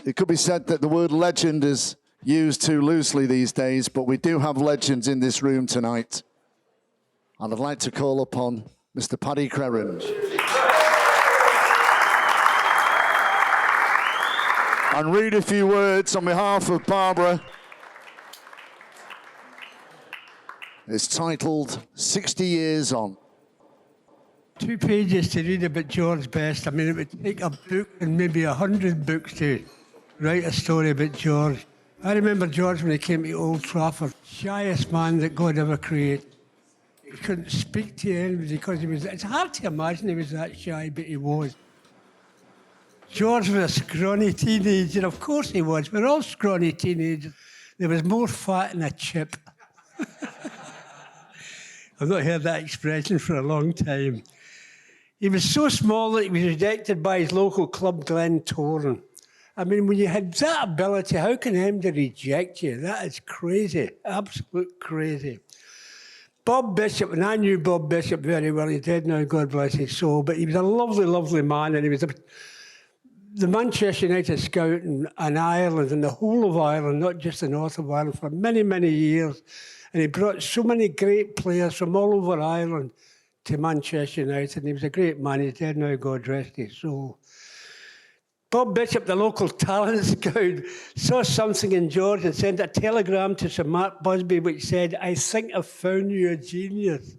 it could be said that the word legend is used too loosely these days, but we do have legends in this room tonight. And I'd like to call upon Mr. Paddy Crerand. And read a few words on behalf of Barbara. It's titled 60 Years On. 2 pages to read about George Best. I mean, it would take a book and maybe 100 books to write a story about George. I remember George when he came to Old Trafford, shyest man that God ever created. He couldn't speak to anybody because he was, it's hard to imagine he was that shy, but he was. George was a scrawny teenager, of course he was. We're all scrawny teenagers. There was more fat in a chip. I've not heard that expression for a long time. He was so small that he was rejected by his local club, Glentoran. I mean, when you had that ability, how can anybody reject you? That is crazy, absolute crazy. Bob Bishop, and I knew Bob Bishop very well. He's dead now, God bless his soul, but he was a lovely, lovely man, and he was the Manchester United scout in Ireland, and the whole of Ireland, not just the north of Ireland, for many, many years. And he brought so many great players from all over Ireland to Manchester United, and he was a great man. He's dead now, God rest his soul. Bob Bishop, the local talent scout, saw something in George and sent a telegram to Sir Mark Busby which said, "I think I've found you a genius."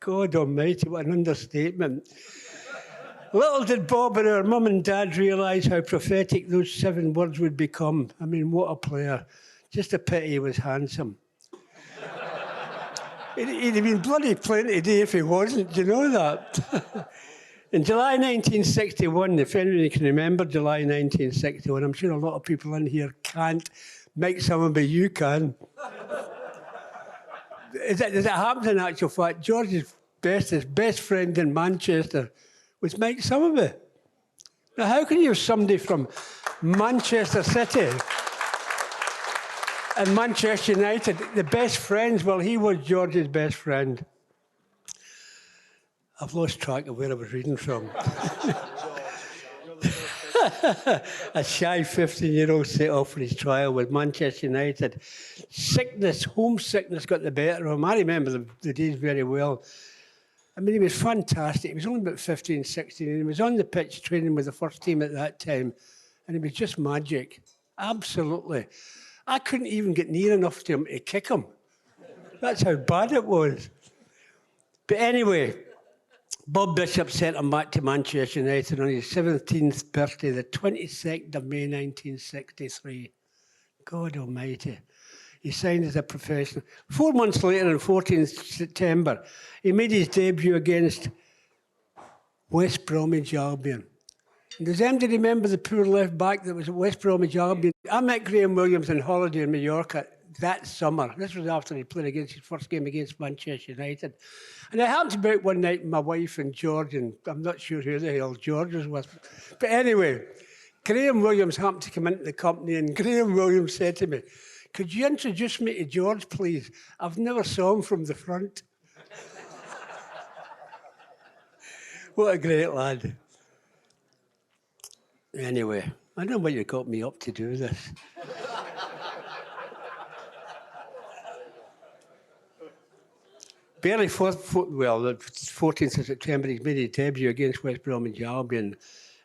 God almighty, what an understatement. Little did Bob and our mum and dad realise how prophetic those 7 words would become. I mean, what a player. Just a pity he was handsome. He'd have been bloody playing today if he wasn't, do you know that? In July 1961, if anybody can remember July 1961, I'm sure a lot of people in here can't. Make some, but you can. Does it happen in actual fact? George's best friend in Manchester was Mike Somerby. Now, how can you have somebody from Manchester City and Manchester United, the best friends? Well, he was George's best friend. I've lost track of where I was reading from. A shy 15-year-old set off for his trial with Manchester United. Sickness, homesickness got the better of him. I remember the days very well. I mean, he was fantastic. He was only about 15, 16, and he was on the pitch training with the first team at that time, and he was just magic. Absolutely. I couldn't even get near enough to him to kick him. That's how bad it was. But anyway, Bob Bishop sent him back to Manchester United on his 17th birthday, the 22nd of May 1963. God almighty. He signed as a professional. 4 months later, on 14th September, he made his debut against West Bromwich Albion. And does anybody remember the poor left back that was at West Bromwich Albion? I met Graham Williams on holiday in Mallorca that summer. This was after he played against his first game against Manchester United. And I happened to be out one night with my wife and George, and I'm not sure who the hell George was with. But anyway, Graham Williams happened to come into the company, and Graham Williams said to me, "Could you introduce me to George, please? I've never saw him from the front." What a great lad. Anyway, I don't know what you got me up to do this. Barely, the 14th of September, he made his debut against West Bromwich Albion,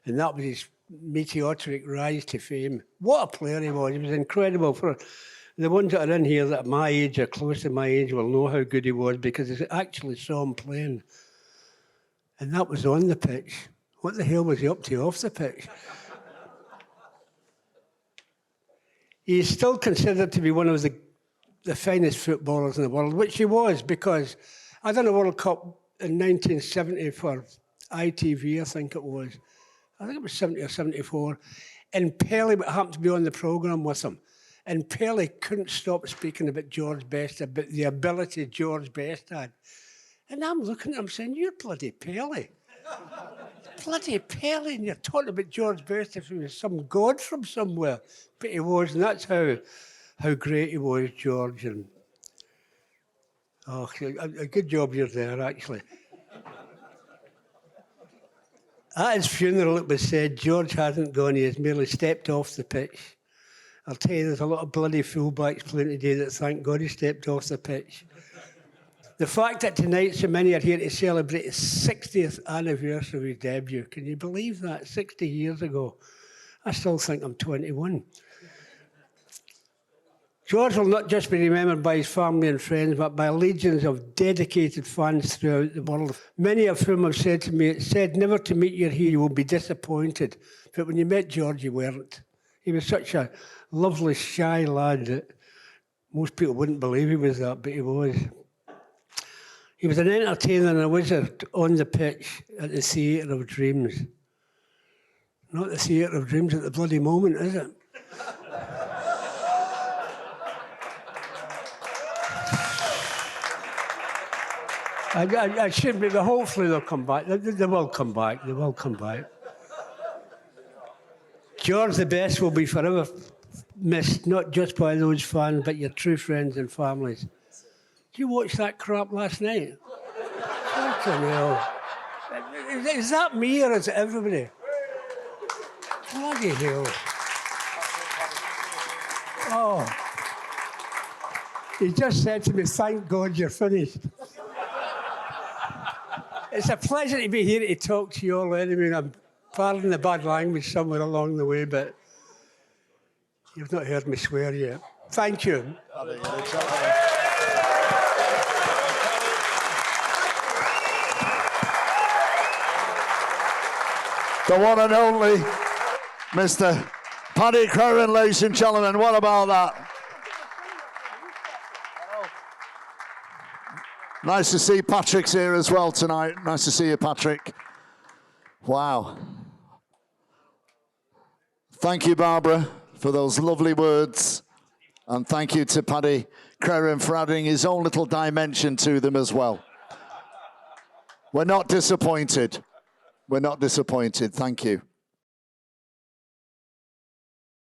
and that was his meteoric rise to fame. What a player he was. He was incredible. For the ones that are in here that are my age or close to my age will know how good he was because they actually saw him playing. And that was on the pitch. What the hell was he up to off the pitch? He is still considered to be one of the finest footballers in the world, which he was, because I done a World Cup in 1970 for ITV, I think it was. I think it was 70 or 74. And Pele happened to be on the programme with him. And Pele couldn't stop speaking about George Best, about the ability George Best had. And I'm looking at him saying, "You're bloody Pele." Bloody Pele, and you're talking about George Best if he was some god from somewhere. But he was, and that's how great he was, George. And oh, a good job you're there, actually. At his funeral, it was said, George hasn't gone, he has merely stepped off the pitch. I'll tell you, there's a lot of bloody fullbacks playing today that thank God he stepped off the pitch. The fact that tonight so many are here to celebrate his 60th anniversary of his debut, can you believe that? 60 years ago. I still think I'm 21. George will not just be remembered by his family and friends, but by legions of dedicated fans throughout the world, many of whom have said to me, it said never to meet your hero, you will be disappointed. But when you met George, you weren't. He was such a lovely, shy lad that most people wouldn't believe he was that, but he was. He was an entertainer and a wizard on the pitch at the Theatre of Dreams. Not the Theatre of Dreams at the bloody moment, is it? I shouldn't be, but hopefully they'll come back. They will come back. They will come back. George the Best will be forever missed, not just by those fans, but your true friends and families. Did you watch that crap last night? Fucking hell. Is that me or is it everybody? Bloody hell. Oh. He just said to me, thank God you're finished. It's a pleasure to be here to talk to you all anyway. I'm pardoning the bad language somewhere along the way, but you've not heard me swear yet. Thank you. The one and only Mr. Paddy Crerand, ladies and gentlemen. What about that? Nice to see Patrick's here as well tonight. Nice to see you, Patrick. Wow. Thank you, Barbara, for those lovely words. And thank you to Paddy Crerand for adding his own little dimension to them as well. We're not disappointed. We're not disappointed. Thank you.